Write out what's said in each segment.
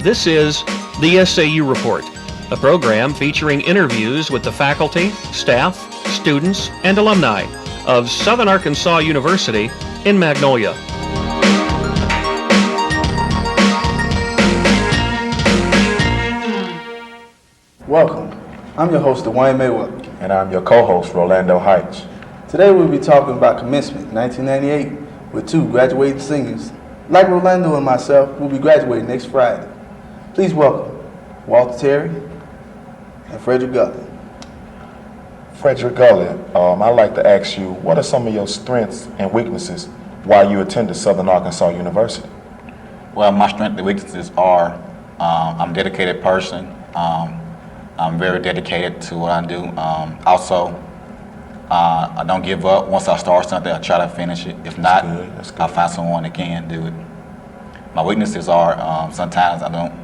This is the SAU Report, a program featuring interviews with the faculty, staff, students, and alumni of Southern Arkansas University in Magnolia. Welcome. I'm your host, Duane Maeweather. And I'm your co-host, Rolando Hyche. Today we'll be talking about commencement 1998 with two graduating seniors. Like Rolando and myself, we'll be graduating next Friday. Please welcome Walter Terry and Frederick Gulley. Frederick Gulley, I'd like to ask you, what are some of your strengths and weaknesses while you attended Southern Arkansas University? Well, my strengths and weaknesses are I'm a dedicated person. I'm very dedicated to what I do. Also, I don't give up. Once I start something, I try to finish it. If not, I'll find someone that can do it. My weaknesses are sometimes I don't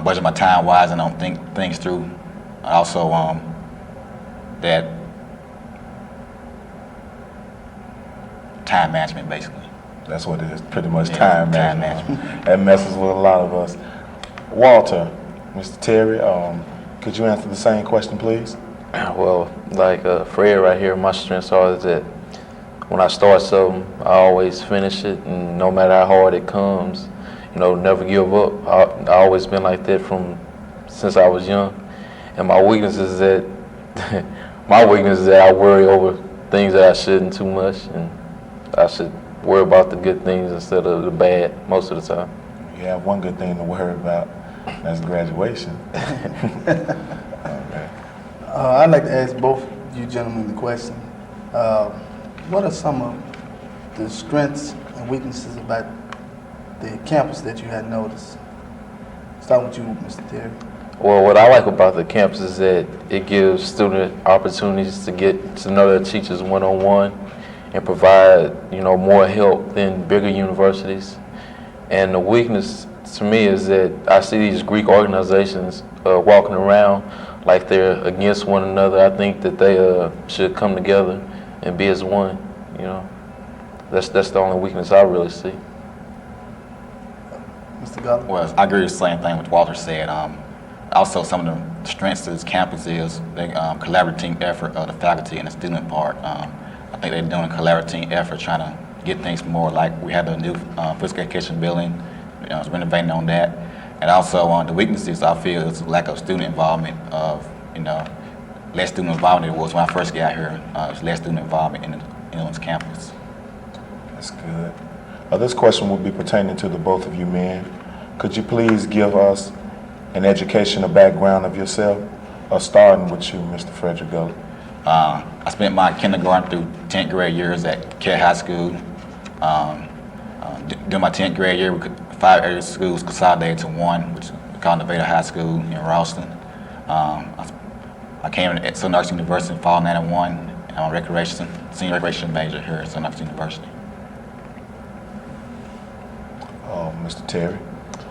budget my time wise and don't think things through. Also, that time management, basically. That's what it is, pretty much time management. That messes with a lot of us. Walter, Mr. Terry, could you answer the same question, please? Well, like Fred right here, my strengths are that when I start something, I always finish it, and no matter how hard it comes, never give up. I always been like that since I was young. And my weakness is that I worry over things that I shouldn't too much, and I should worry about the good things instead of the bad most of the time. You have one good thing to worry about, that's graduation. Okay. I'd like to ask both you gentlemen the question. What are some of the strengths and weaknesses about the campus that you had noticed? Starting with you, Mr. Terry. Well, what I like about the campus is that it gives students opportunities to get to know their teachers one-on-one and provide, more help than bigger universities. And the weakness to me is that I see these Greek organizations walking around like they're against one another. I think that they should come together and be as one. That's the only weakness I really see. Mr. Gulley? Well, I agree with the same thing what Walter said. Also, some of the strengths of this campus is the collaborative team effort of the faculty and the student part. I think they're doing a collaborative team effort trying to get things more like we have the new physical education building, renovating on that. And also the weaknesses I feel is lack of student involvement less student involvement than it was when I first got here. There's less student involvement in this campus. That's good. This question will be pertaining to the both of you men. Could you please give us an educational background of yourself, starting with you, Mr. Frederick Gulley? I spent my kindergarten through 10th grade years at Care High School. During my 10th grade year, 5 area schools consolidated to one, which we call Nevada High School in Ralston. I came at Southern Arkansas University in fall '91, and I'm a senior recreation major here at Southern Arkansas University. Mr. Terry?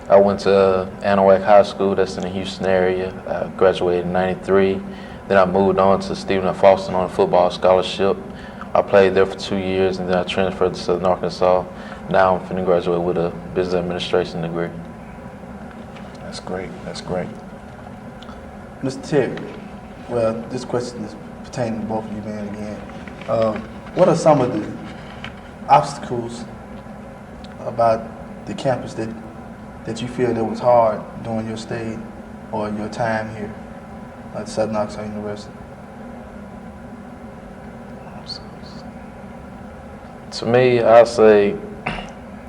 I went to Anahuac High School, that's in the Houston area. I graduated in '93. Then I moved on to Stephen F. Austin on a football scholarship. I played there for 2 years, and then I transferred to Southern Arkansas. Now I'm finna graduate with a business administration degree. That's great. That's great. Mr. Terry, well, this question is pertaining to both of you men again. What are some of the obstacles about the campus that you feel that was hard during your stay or your time here at Southern Arkansas University? To me, I say,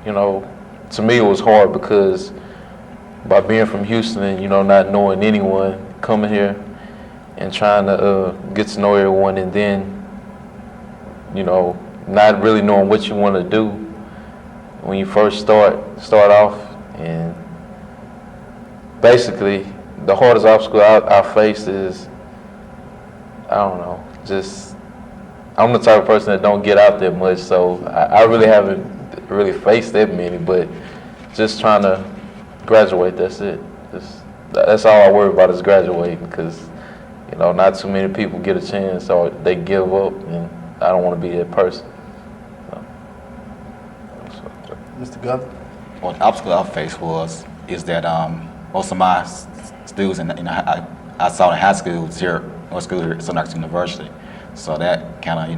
to me it was hard because by being from Houston and, not knowing anyone, coming here and trying to get to know everyone, and then, not really knowing what you want to do when you first start off. And basically, the hardest obstacle I faced is, I'm the type of person that don't get out that much, so I really haven't really faced that many, but just trying to graduate, that's it. That's all I worry about is graduating, because, not too many people get a chance or they give up, and I don't want to be that person. Mr. Gulley? Well, the obstacle I faced was is that most of my students, I saw in high school, North School at Southern Arkansas University. So that kind of,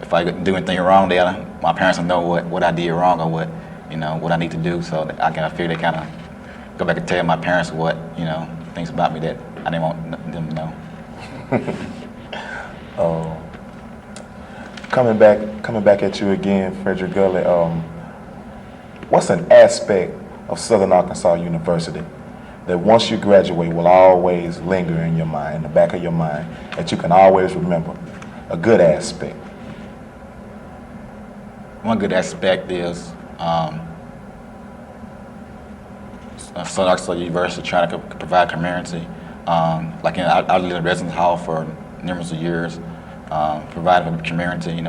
if I do anything wrong there, my parents will know what I did wrong or what I need to do. So that I kind of feel they kind of go back and tell my parents what, things about me that I didn't want them to know. Coming back at you again, Frederick Gulley. What's an aspect of Southern Arkansas University that once you graduate will always linger in your mind, in the back of your mind, that you can always remember? A good aspect. One good aspect is Southern Arkansas University trying to provide community. I lived in residence hall for numerous of years, providing a community,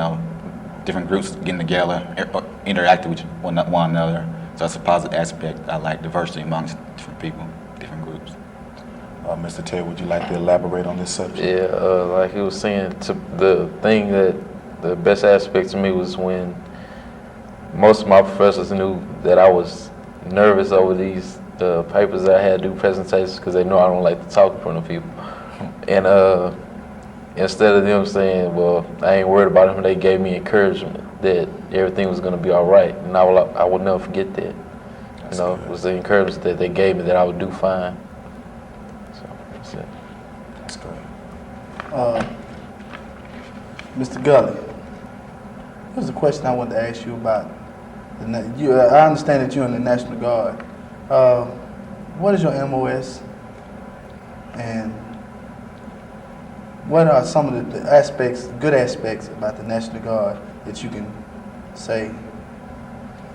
different groups getting together, interacting with one another. So that's a positive aspect. I like diversity amongst different people, different groups. Mr. Ted, would you like to elaborate on this subject? Yeah, like he was saying, the best aspect to me was when most of my professors knew that I was nervous over these papers that I had to do presentations because they know I don't like to talk in front of people. And instead of them saying, well, I ain't worried about them, they gave me encouragement that everything was going to be all right. And I will never forget that. It was the encouragement that they gave me that I would do fine. So that's it. That's good. Mr. Gulley, here's a question I wanted to ask you about. I understand that you're in the National Guard. What is your MOS, and what are some of the aspects, good aspects about the National Guard that you can say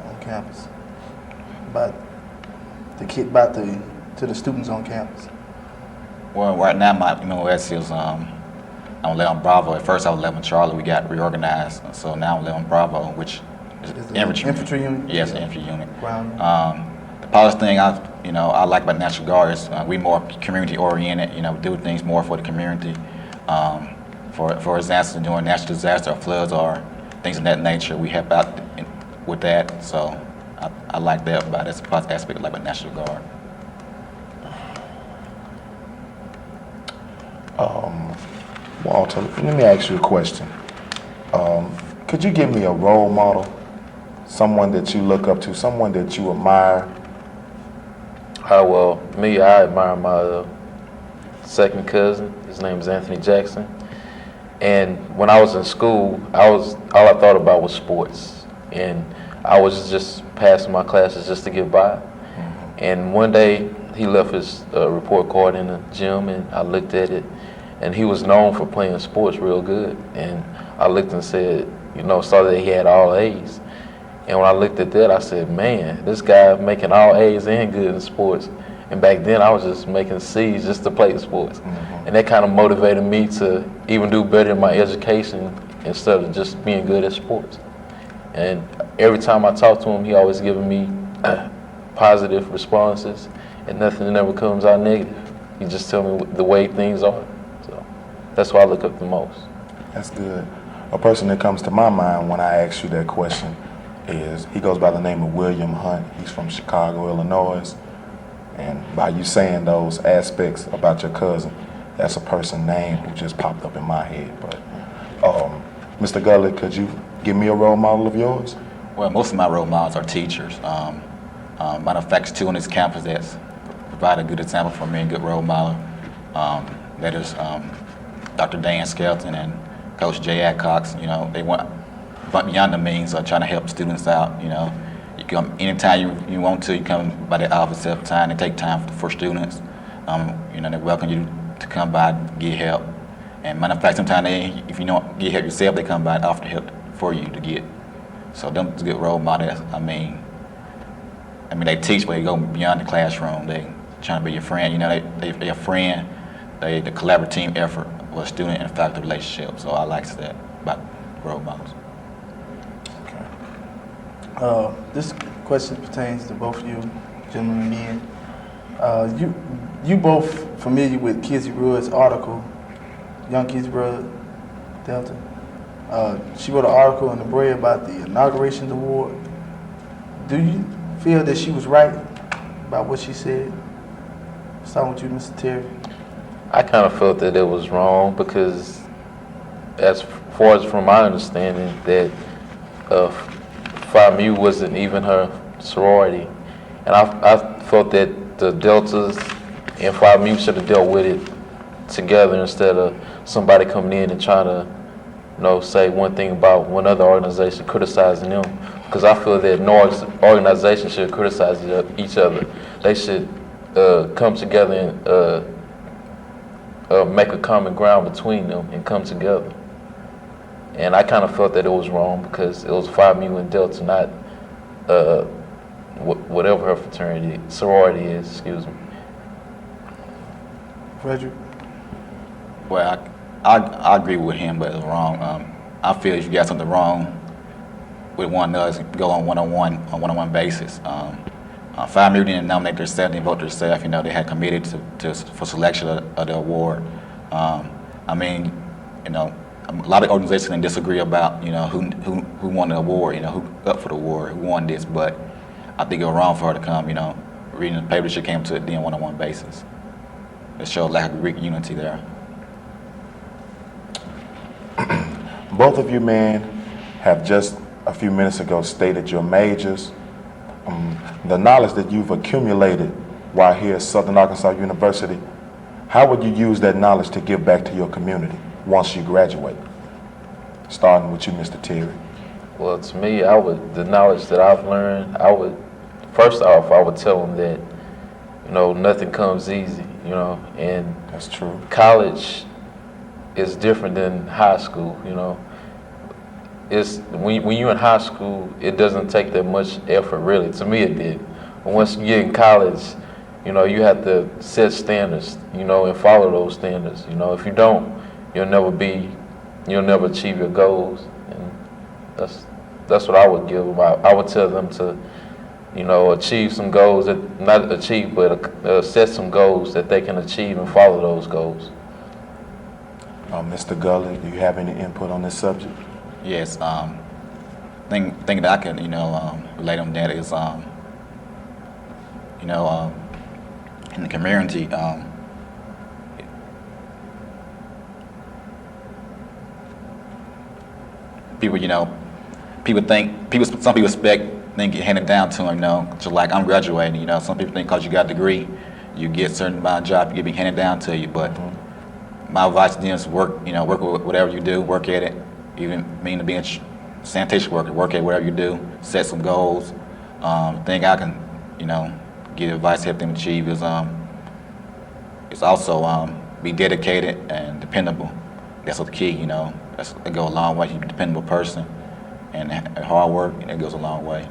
on campus to the students on campus? Well, right now my MOS is I'm 11 Bravo. At first I was 11 Charlie. We got reorganized, so now I'm 11 Bravo, which is infantry unit. Yes, infantry unit. Ground. The positive thing I like about National Guard is we more community oriented. We do things more for the community. For example, during natural disaster or floods or things of that nature, we help out with that. So I like that about it. That's a positive aspect I like about National Guard. Walter, let me ask you a question. Could you give me a role model, someone that you look up to, someone that you admire? Well, me, I admire my second cousin. His name is Anthony Jackson. And when I was in school, all I thought about was sports. And I was just passing my classes just to get by. And one day, he left his report card in the gym, and I looked at it. And he was known for playing sports real good. And I looked and said, saw that he had all A's. And when I looked at that, I said, man, this guy making all A's and good in sports. And back then, I was just making C's just to play sports. And that kind of motivated me to even do better in my education instead of just being good at sports. And every time I talked to him, he always giving me positive responses, and nothing ever comes out negative. He just tell me the way things are. So that's what I look up the most. That's good. A person that comes to my mind when I ask you that question he goes by the name of William Hunt. He's from Chicago, Illinois. And by you saying those aspects about your cousin, that's a person name who just popped up in my head. But Mr. Gulley, could you give me a role model of yours? Well, most of my role models are teachers. Matter of fact, two on this campus that provide a good example for me, a good role model. That is Dr. Dan Skelton and Coach Jay Adcox. They went beyond the means of trying to help students out. You come anytime you want to. You come by the office at time. They take time for students. They welcome you to come by and get help. And matter of fact, sometimes if you don't get help yourself, they come by and offer help for you to get. So them good role models. I mean, they teach, but they go beyond the classroom. They trying to be your friend. They're a friend. The collaborative team effort with student and faculty relationship. So I like that about role models. This question pertains to both of you gentlemen again. You both familiar with Kizzy Rudd's article, Young Kizzy Rudd, Delta? She wrote an article in the Bray about the inauguration award. Do you feel that she was right about what she said? Starting with you, Mr. Terry. I kind of felt that it was wrong because, as far as from my understanding, that Phi Mu wasn't even her sorority, and I felt that the Deltas and Phi Mu should have dealt with it together instead of somebody coming in and trying to, say one thing about one other organization, criticizing them. Because I feel that no organization should criticize each other. They should come together and make a common ground between them and come together. And I kind of felt that it was wrong because it was Phi Mu and Delta, not whatever her sorority is, excuse me. Frederick. Well, I agree with him, but it's wrong. I feel if you got something wrong with one another, go on one-on-one basis. Phi Mu didn't nominate themselves, didn't vote themselves. They had committed for selection of the award. A lot of organizations can disagree about who won the award, who up for the award, who won this. But I think it was wrong for her to come. Reading the paper, she came to it on one-on-one basis. It showed lack of Greek unity there. Both of you men have just a few minutes ago stated your majors. The knowledge that you've accumulated while here at Southern Arkansas University, how would you use that knowledge to give back to your community once you graduate? Starting with you, Mr. Terry. Well, to me, the knowledge that I've learned, first off, I would tell them that, nothing comes easy, and That's true. college is different than high school, It's when you're in high school, it doesn't take that much effort, really. To me, it did. But once you get in college, you have to set standards, and follow those standards. If you don't, you'll never achieve your goals. And that's what I would give them. I would tell them to, achieve some goals not achieve, but set some goals that they can achieve and follow those goals. Mr. Gulley, do you have any input on this subject? Yes. Thing that I can relate on that is in the community some people think it handed down to them, just like I'm graduating, some people think because you got a degree, you get a certain amount of job, you get handed down to you, but my advice to them is work with whatever you do, work at it, even mean to be a sanitation worker, work at whatever you do, set some goals. Thing I can, give advice to help them achieve is also be dedicated and dependable. That's the key, it goes a long way. You're a dependable person, and hard work, it goes a long way.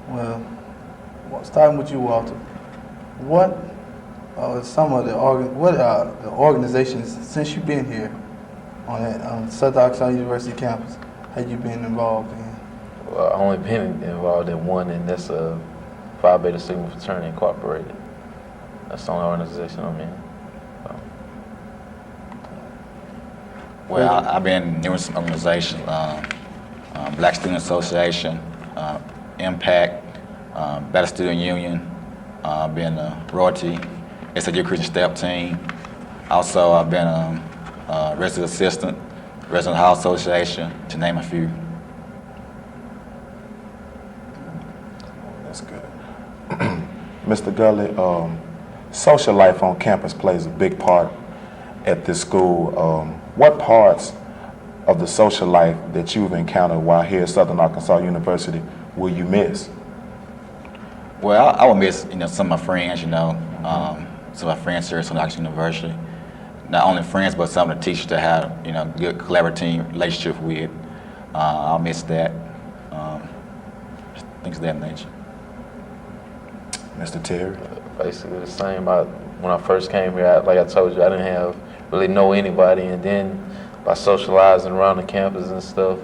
Well, starting with you, Walter. What are some of the organizations since you've been here on Southern Arkansas University campus have you been involved in? Well, I've only been involved in one, and that's Phi Beta Sigma Fraternity Incorporated. That's the only organization I'm in. So. Well, I've been in numerous organizations, Black Student Association, Impact, Better Student Union, been a royalty, SAU Christian Step Team. Also, I've been a resident assistant, Resident Hall Association, to name a few. That's good. Mr. Gulley, social life on campus plays a big part at this school. What parts of the social life that you've encountered while here at Southern Arkansas University will you miss? Well, I will miss, some of my friends, some of my friends here at Southern Arkansas University. Not only friends, but some of the teachers that have, good collaborative relationship with. I'll miss that. Things of that nature. Mr. Terry? Basically the same. When I first came here, like I told you, I didn't really know anybody, and then by socializing around the campus and stuff,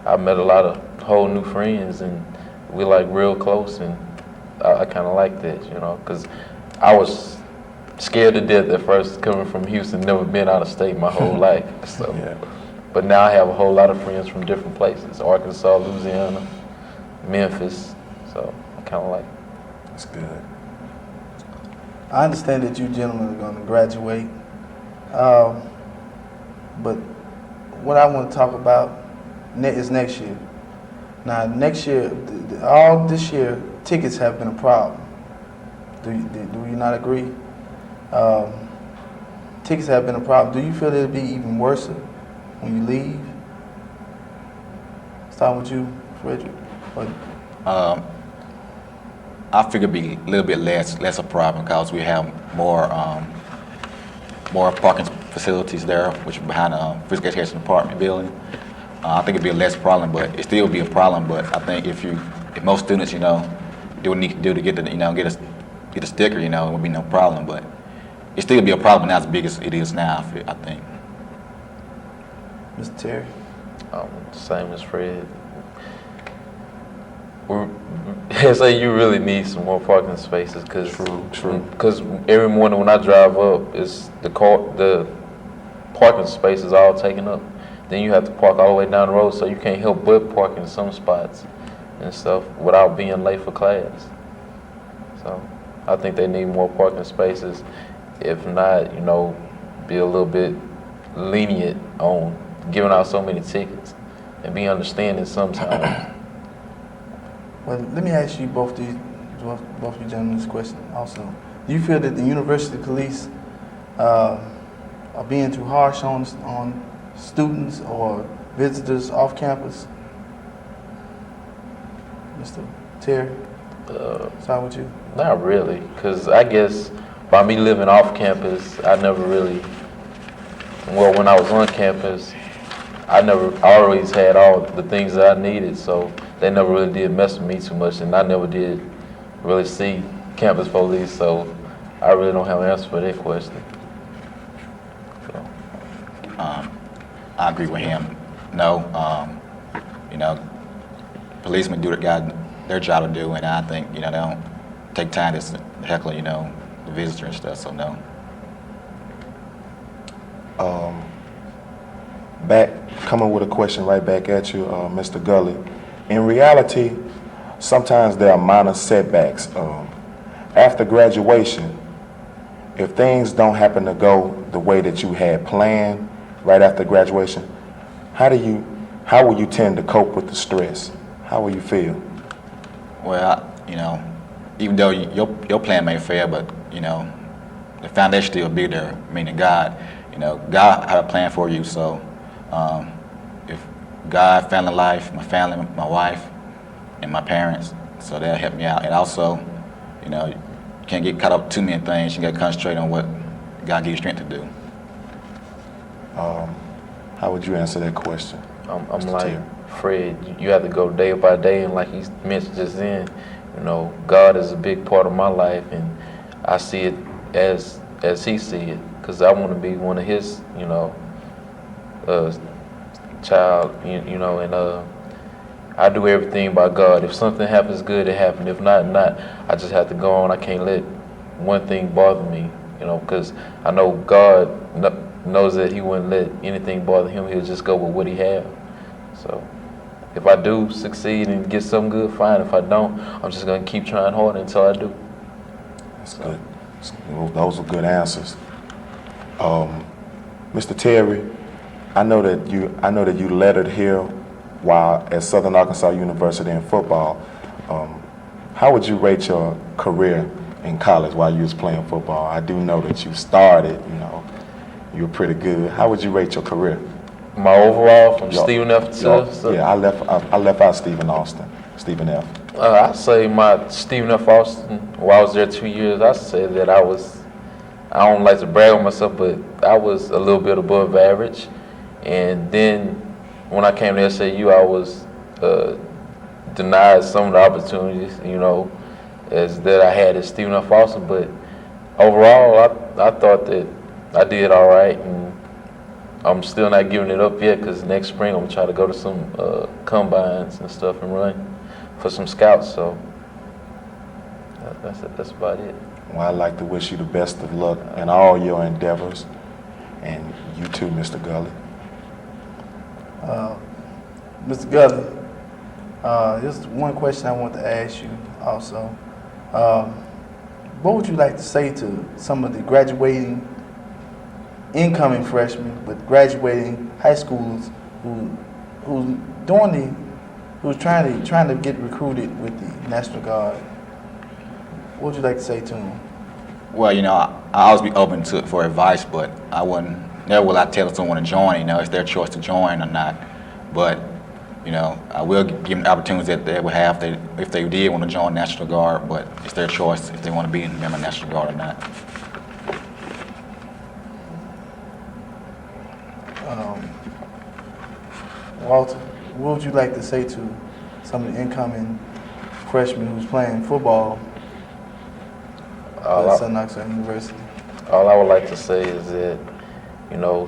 I met a lot of whole new friends, and we real close, and I kind of like that, because I was scared to death at first coming from Houston, never been out of state my whole life. So, Yeah. But now I have a whole lot of friends from different places, Arkansas, Louisiana, Memphis, so I kind of like it. That's good. I understand that you gentlemen are going to graduate, but what I want to talk about is next year. Now, next year, all this year, tickets have been a problem. Do you not agree? Tickets have been a problem. Do you feel it'll be even worse when you leave? Starting with you, Frederick. I figure it'd be a little bit less a problem because we have more parking facilities there, which are behind the physical education department building. I think it'd be a less problem, but it still be a problem. But I think if most students, do what they need to do to get get a sticker, it would be no problem. But it still be a problem, not as big as it is now. I think. Mr. Terry. Same as Fred. SAU really needs some more parking spaces because every morning when I drive up, the parking space is all taken up. Then you have to park all the way down the road, so you can't help but park in some spots and stuff without being late for class. So I think they need more parking spaces. If not, be a little bit lenient on giving out so many tickets and be understanding sometimes. Well, let me ask you both of you gentlemen this question also. Do you feel that the university police are being too harsh on students or visitors off campus? Mr. Terry, start with you. Not really, because I guess by me living off campus, when I was on campus, I always had all the things that I needed, so they never really did mess with me too much, and I never did really see campus police, so I really don't have an answer for that question. So. I agree with him. No, policemen do their job to do, and I think they don't take time to heckle the visitor and stuff. So no. Coming with a question right back at you, Mr. Gulley. In reality, sometimes there are minor setbacks. After graduation, if things don't happen to go the way that you had planned right after graduation, how will you tend to cope with the stress? How will you feel? Well, even though your plan may fail, but the foundation still be there. Meaning God, God had a plan for you. So if God, family life, my family, my wife, and my parents, so they'll help me out. And also, you can't get caught up too many things. You got to concentrate on what God gives you strength to do. How would you answer that question? I'm like Fred. You have to go day by day, and like he mentioned just then, God is a big part of my life, and I see it as he see it, because I want to be one of his, child, and I do everything by God. If something happens good, it happens. If not, not. I just have to go on. I can't let one thing bother me, because I know God knows that he wouldn't let anything bother him. He'll just go with what he has. So if I do succeed and get something good, fine. If I don't, I'm just going to keep trying harder until I do. That's good. Those are good answers. Mr. Terry, I know that you lettered here while at Southern Arkansas University in football. How would you rate your career in college while you was playing football? I do know that you started, you were pretty good. How would you rate your career? My overall from Stephen F. to? Yeah, I left out Stephen F. I say my Stephen F. Austin, while I was there 2 years, I say that I don't like to brag on myself, but I was a little bit above average. And then when I came to SAU, I was denied some of the opportunities, as that I had at Stephen F. Austin. But overall, I thought that I did all right, and I'm still not giving it up yet, because next spring I'm gonna try to go to some combines and stuff and run for some scouts. So that's about it. Well, I'd like to wish you the best of luck in all your endeavors, and you too, Mr. Gulley. Mr. Gulley, just one question I want to ask you also. What would you like to say to some of the graduating, incoming freshmen, but graduating high schoolers who's trying to get recruited with the National Guard? What would you like to say to them? Well, I always be open for advice, but never will I tell someone to join. It's their choice to join or not. But I will give them the opportunities that they would have if they did want to join National Guard. But it's their choice if they want to be a member of National Guard or not. Walter, what would you like to say to some of the incoming freshmen who's playing football at Southern Arkansas University? All I would like to say is that,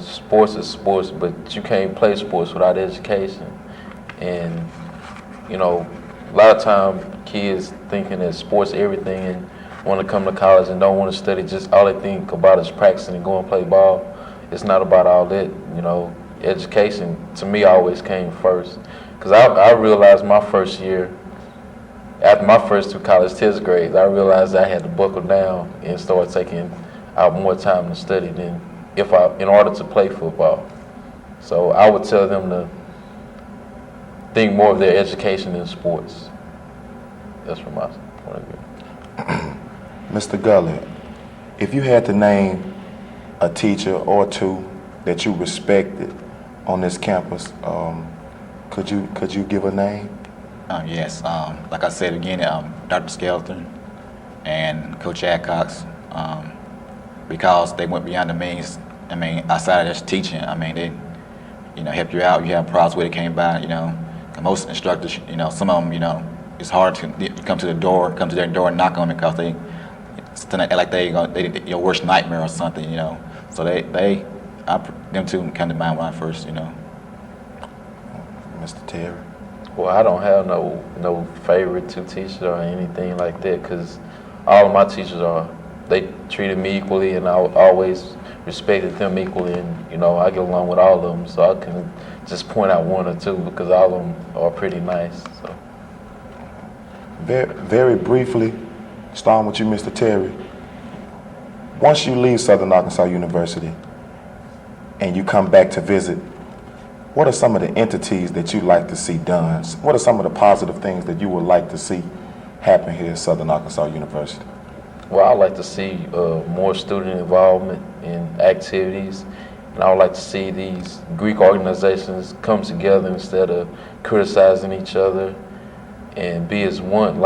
sports is sports, but you can't play sports without education. And, a lot of time kids thinking that sports everything and want to come to college and don't want to study, just all they think about is practicing and going to play ball. It's not about all that, Education, to me, always came first. Because I realized my first year, after my first 2 college test grades, I realized I had to buckle down and start taking out more time to study than in order to play football. So I would tell them to think more of their education than sports. That's from my point of view. Mr. Gulley, if you had to name a teacher or two that you respected on this campus, could you give a name? Yes. Like I said again, Dr. Skelton and Coach Adcox, because they went beyond the means. Outside of just teaching, they, help you out. You have problems where they came by. Most instructors, some of them, it's hard to come to their door and knock on it because they act like they your worst nightmare or something. So them two come to mind when I first, Mr. Terry. Well, I don't have no favorite 2 teachers or anything like that, because all of my teachers they treated me equally, and I always respected them equally, and I get along with all of them, so I can just point out 1 or 2 because all of them are pretty nice. So. Very, very briefly, starting with you, Mr. Terry. Once you leave Southern Arkansas University and you come back to visit, what are some of the entities that you'd like to see done? What are some of the positive things that you would like to see happen here at Southern Arkansas University? Well, I'd like to see more student involvement in activities, and I would like to see these Greek organizations come together instead of criticizing each other and be as one.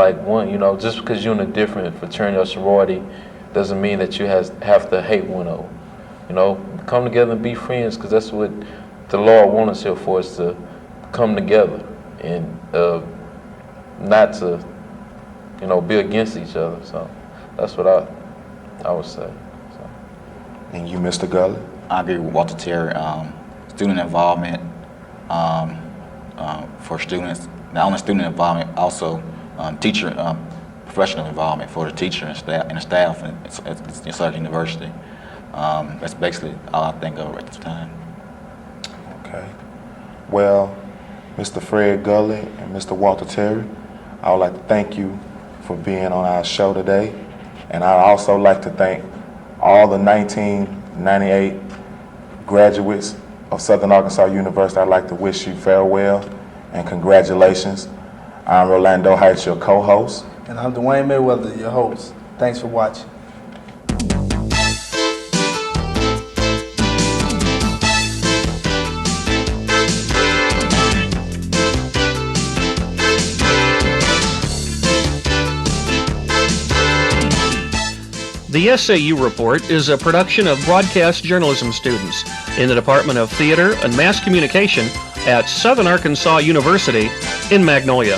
Just because you're in a different fraternity or sorority doesn't mean that you have to hate one of them. Come together and be friends, because that's what the Lord wants us here for, is to come together and not to, be against each other. So that's what I would say. So. And you, Mr. Gulley? I agree with Walter Terry. Student involvement for students, not only student involvement, also teacher professional involvement for the teacher and staff at Southern University. That's basically all I think of at this time. Okay. Well, Mr. Fred Gulley and Mr. Walter Terry, I would like to thank you for being on our show today. And I'd also like to thank all the 1998 graduates of Southern Arkansas University. I'd like to wish you farewell and congratulations. I'm Rolando Hyche, your co-host. And I'm Duane Maeweather, your host. Thanks for watching. The SAU Report is a production of broadcast journalism students in the Department of Theater and Mass Communication at Southern Arkansas University in Magnolia.